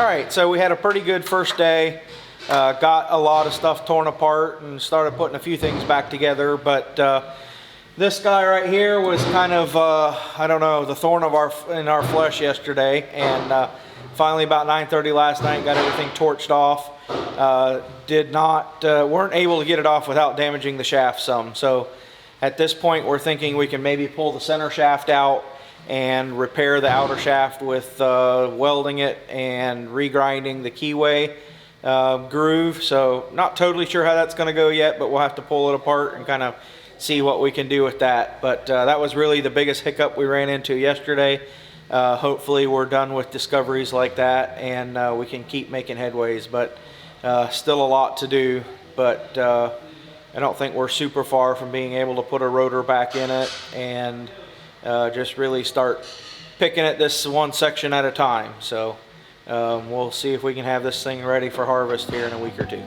All right, so we had a pretty good first day. Got a lot of stuff torn apart and started putting a few things back together, but this guy right here was kind of, I don't know, the thorn of in our flesh yesterday, and finally about 9:30 last night got everything torched off. Weren't able to get it off without damaging the shaft some. So at this point we're thinking we can maybe pull the center shaft out and repair the outer shaft with welding it and regrinding the keyway groove. So not totally sure how that's going to go yet, but we'll have to pull it apart and kind of see what we can do with that. But that was really the biggest hiccup we ran into yesterday. Hopefully we're done with discoveries like that and we can keep making headways, but still a lot to do. But I don't think we're super far from being able to put a rotor back in it and just really start picking at this one section at a time. So we'll see if we can have this thing ready for harvest here in a week or two.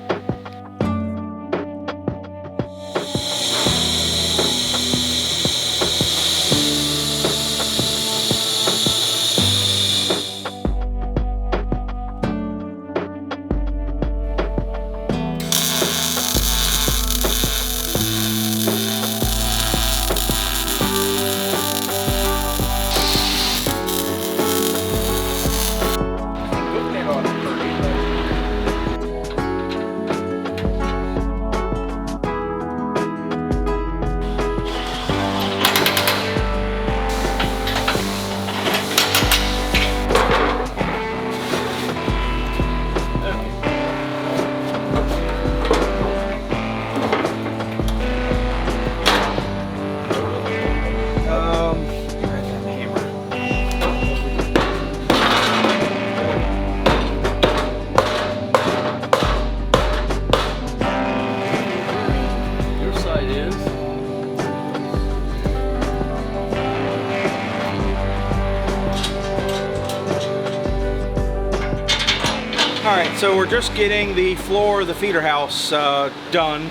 Alright, so we're just getting the floor of the feeder house done.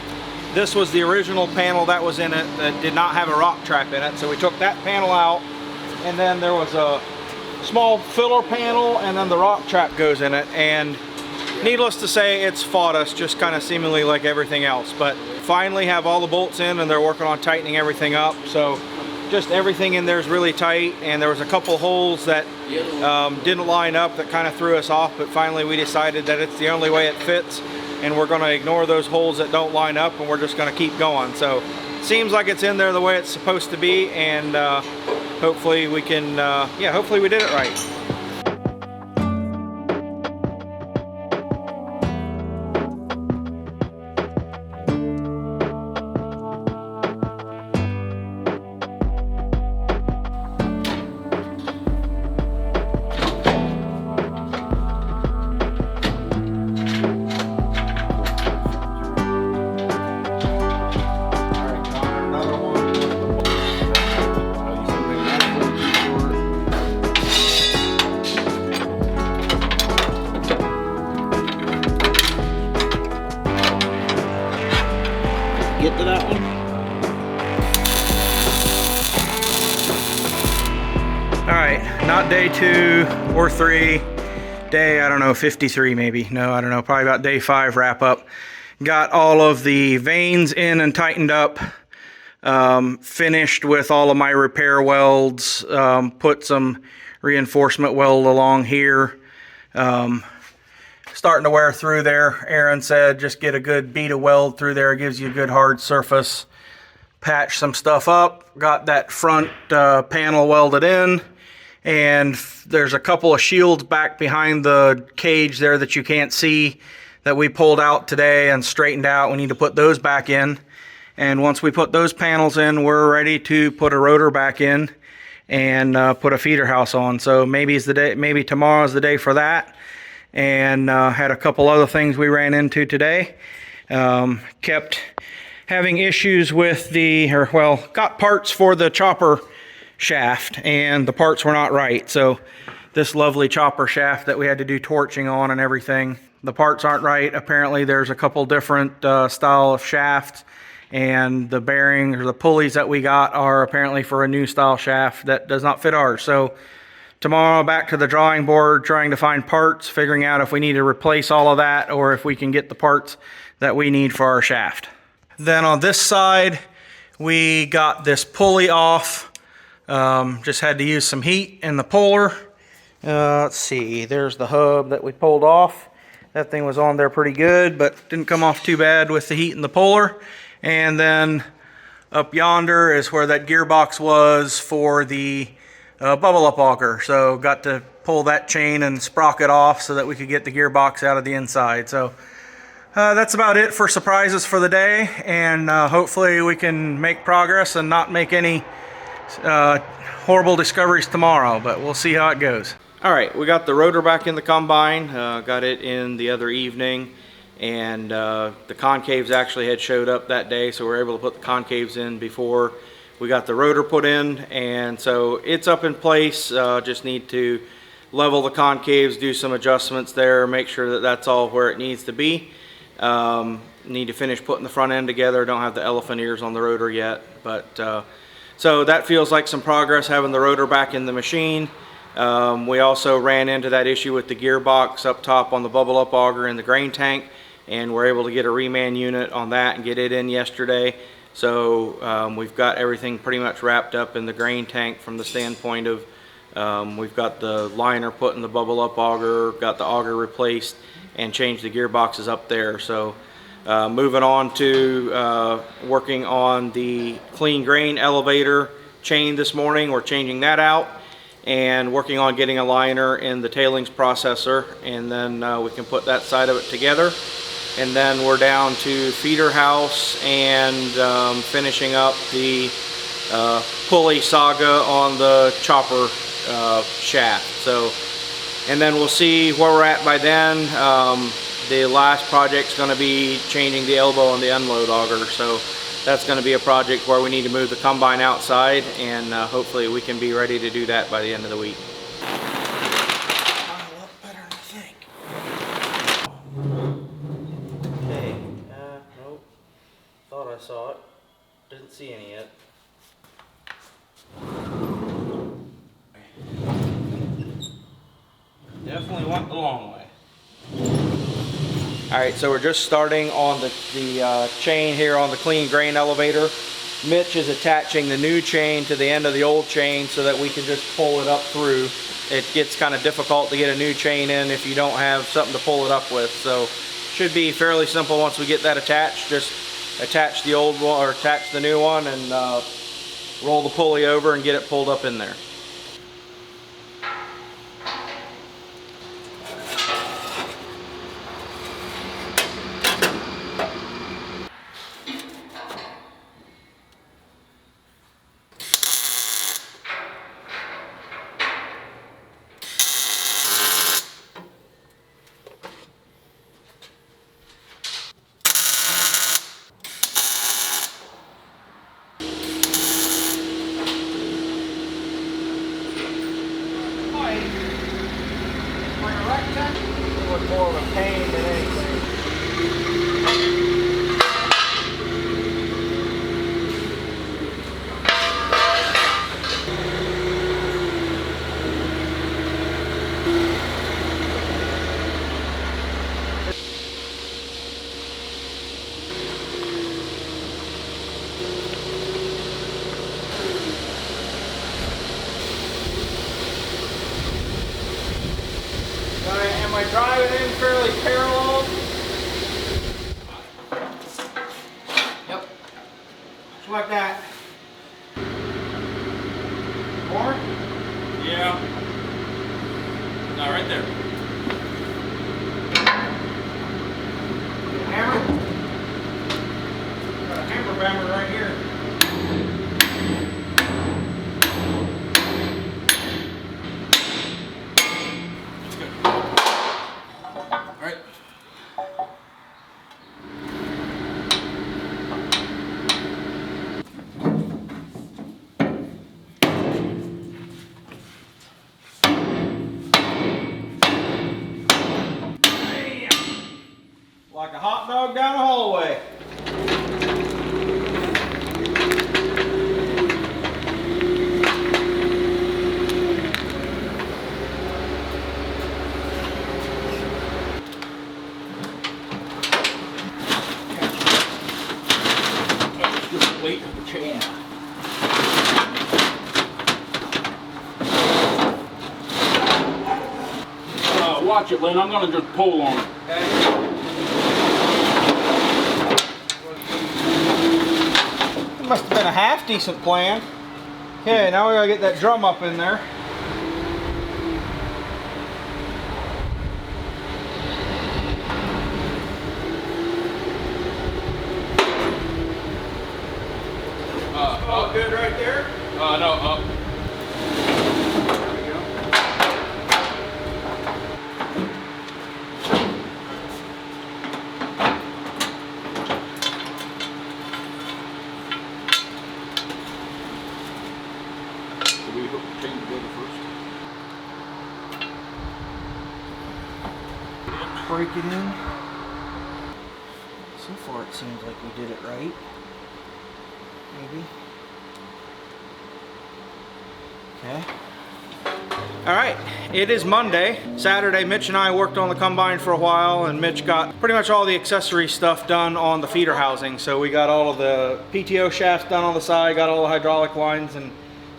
This was the original panel that was in it that did not have a rock trap in it, so we took that panel out, and then there was a small filler panel, and then the rock trap goes in it, and needless to say, it's fought us just kind of seemingly like everything else. But finally have all the bolts in, and they're working on tightening everything up, so just everything in there is really tight, and there was a couple holes that didn't line up that kind of threw us off, but finally we decided that it's the only way it fits, and we're going to ignore those holes that don't line up, and we're just going to keep going. So seems like it's in there the way it's supposed to be, and hopefully we can hopefully we did it right. Get to that one. All right, not day 2 or 3, day, I don't know, 53 maybe. No, I don't know, probably about day 5 wrap up. Got all of the vanes in and tightened up. Finished with all of my repair welds. Put some reinforcement weld along here. Starting to wear through there. Aaron said just get a good bead of weld through there. It gives you a good hard surface. Patch some stuff up. Got that front panel welded in. And there's a couple of shields back behind the cage there that you can't see that we pulled out today and straightened out. We need to put those back in. And once we put those panels in, we're ready to put a rotor back in and put a feeder house on. So maybe tomorrow's the day for that. And had a couple other things we ran into today. Kept having issues with got parts for the chopper shaft, and the parts were not right. So this lovely chopper shaft that we had to do torching on and everything, the parts aren't right. Apparently there's a couple different style of shafts, and the bearings or the pulleys that we got are apparently for a new style shaft that does not fit ours. So tomorrow back to the drawing board, trying to find parts, figuring out if we need to replace all of that or if we can get the parts that we need for our shaft. Then on this side, we got this pulley off. Just had to use some heat in the puller. Let's see, there's the hub that we pulled off. That thing was on there pretty good, but didn't come off too bad with the heat in the puller. And then up yonder is where that gearbox was for the bubble up auger. So got to pull that chain and sprocket off so that we could get the gearbox out of the inside. So that's about it for surprises for the day, and hopefully we can make progress and not make any horrible discoveries tomorrow, but we'll see how it goes. Alright, we got the rotor back in the combine, got it in the other evening, and the concaves actually had showed up that day, so we were able to put the concaves in before we got the rotor put in, and so it's up in place. Just need to level the concaves, do some adjustments there, make sure that that's all where it needs to be. Need to finish putting the front end together. Don't have the elephant ears on the rotor yet, but so that feels like some progress, having the rotor back in the machine. We also ran into that issue with the gearbox up top on the bubble up auger in the grain tank, and we're able to get a reman unit on that and get it in yesterday. So we've got everything pretty much wrapped up in the grain tank from the standpoint of we've got the liner put in the bubble up auger, got the auger replaced, and changed the gearboxes up there. So moving on to working on the clean grain elevator chain this morning. We're changing that out and working on getting a liner in the tailings processor, and then we can put that side of it together. And then we're down to feeder house and finishing up the pulley saga on the chopper shaft. So, and then we'll see where we're at by then. The last project's going to be changing the elbow on the unload auger, so that's going to be a project where we need to move the combine outside, and hopefully we can be ready to do that by the end of the week. A lot better than I think. Okay, nope. Thought I saw it. Didn't see any yet. Definitely went the long way. Alright, so we're just starting on the chain here on the clean grain elevator. Mitch is attaching the new chain to the end of the old chain so that we can just pull it up through. It gets kind of difficult to get a new chain in if you don't have something to pull it up with. So should be fairly simple once we get that attached. Just attach the old one or attach the new one and roll the pulley over and get it pulled up in there. More of a pain than anything. Am I driving in fairly parallel? Yep. Just like that. More? Yeah. No, right there. Hammer? Got a hammer bammer right here. Like a hot dog down the hallway. the chain. Watch it, Lynn. I'm going to just pull on it. Okay. It must have been a half decent plan. Okay, now we gotta get that drum up in there. All good right there? No, up. There we go. Did we hook the chain together first? Break it in. So far it seems like we did it right. Maybe. Okay. Alright, it is Monday. Saturday, Mitch and I worked on the combine for a while, and Mitch got pretty much all the accessory stuff done on the feeder housing. So we got all of the PTO shafts done on the side, got all the hydraulic lines and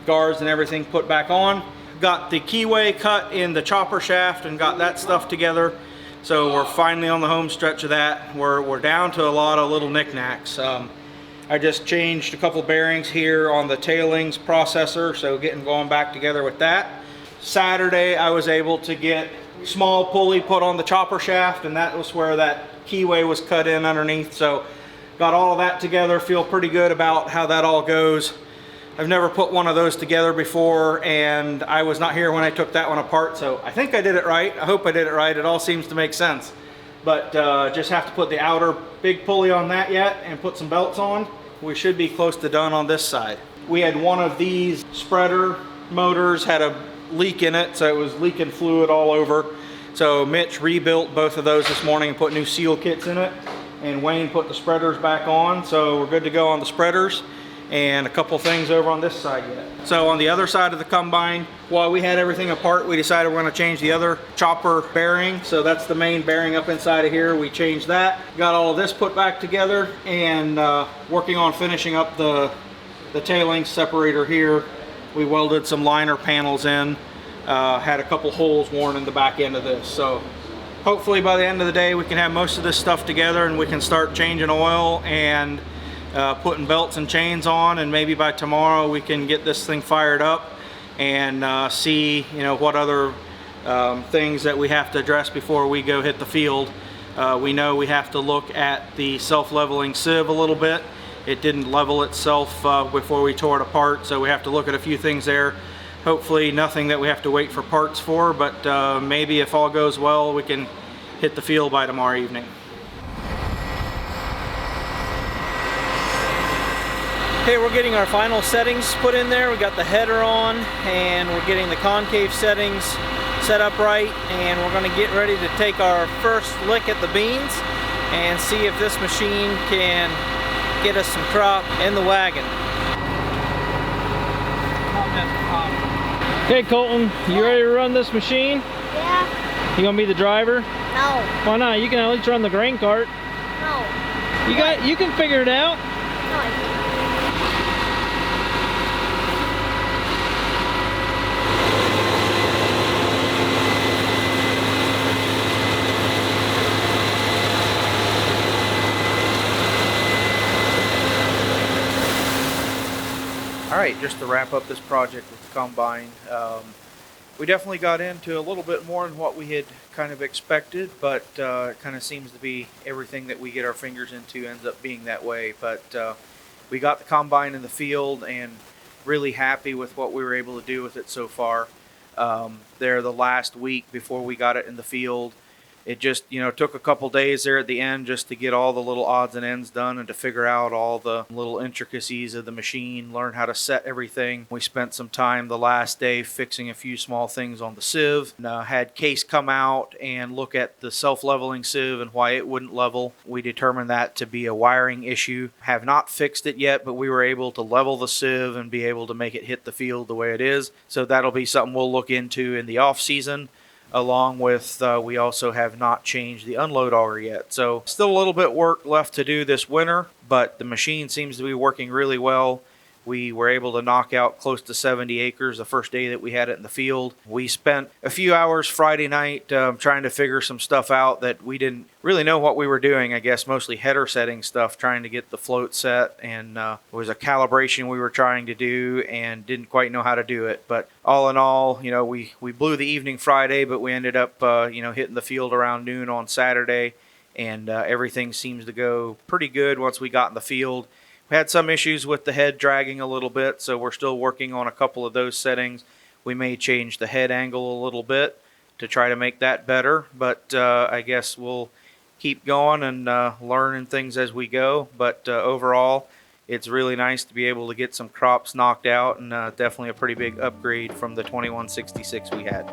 guards and everything put back on. Got the keyway cut in the chopper shaft and got that stuff together. So we're finally on the home stretch of that. We're down to a lot of little knickknacks. I just changed a couple bearings here on the tailings processor, so going back together with that. Saturday I was able to get small pulley put on the chopper shaft, and that was where that keyway was cut in underneath. So got all of that together, feel pretty good about how that all goes. I've never put one of those together before, and I was not here when I took that one apart, so I think I did it right. I hope I did it right. It all seems to make sense. But just have to put the outer big pulley on that yet and put some belts on. We should be close to done on this side. We had one of these spreader motors had a leak in it, so it was leaking fluid all over. So Mitch rebuilt both of those this morning and put new seal kits in it, and Wayne put the spreaders back on, so we're good to go on the spreaders. And a couple things over on this side yet. So on the other side of the combine, while we had everything apart, we decided we're going to change the other chopper bearing. So that's the main bearing up inside of here. We changed that, got all of this put back together, and working on finishing up the tailings separator here. We welded some liner panels in, had a couple holes worn in the back end of this. So hopefully by the end of the day we can have most of this stuff together and we can start changing oil and putting belts and chains on, and maybe by tomorrow we can get this thing fired up and see, what other things that we have to address before we go hit the field. We know we have to look at the self-leveling sieve a little bit. It didn't level itself before we tore it apart, so we have to look at a few things there. Hopefully nothing that we have to wait for parts for, but maybe if all goes well we can hit the field by tomorrow evening. Okay, we're getting our final settings put in there. We got the header on, and we're getting the concave settings set up right, and we're going to get ready to take our first lick at the beans and see if this machine can get us some crop in the wagon. Okay, Colton, you ready to run this machine? Yeah. You gonna be the driver? No. Why not? You can at least run the grain cart. No. You can figure it out. No, I can't. Alright, just to wrap up this project with the combine, we definitely got into a little bit more than what we had kind of expected, but it kind of seems to be everything that we get our fingers into ends up being that way. But we got the combine in the field and really happy with what we were able to do with it so far. There the last week before we got it in the field, it just, took a couple days there at the end just to get all the little odds and ends done and to figure out all the little intricacies of the machine, learn how to set everything. We spent some time the last day fixing a few small things on the sieve. Had Case come out and look at the self-leveling sieve and why it wouldn't level. We determined that to be a wiring issue. Have not fixed it yet, but we were able to level the sieve and be able to make it hit the field the way it is. So that'll be something we'll look into in the off season. along with we also have not changed the unload auger yet. So still a little bit work left to do this winter, but the machine seems to be working really well. We were able to knock out close to 70 acres the first day that we had it in the field. We spent a few hours Friday night trying to figure some stuff out that we didn't really know what we were doing. I guess mostly header setting stuff, trying to get the float set, and it was a calibration we were trying to do and didn't quite know how to do it. But all in all, we blew the evening Friday, but we ended up hitting the field around noon on Saturday, and everything seems to go pretty good once we got in the field. We had some issues with the head dragging a little bit, so we're still working on a couple of those settings. We may change the head angle a little bit to try to make that better, but I guess we'll keep going and learning things as we go. But overall, it's really nice to be able to get some crops knocked out, and definitely a pretty big upgrade from the 2166 we had.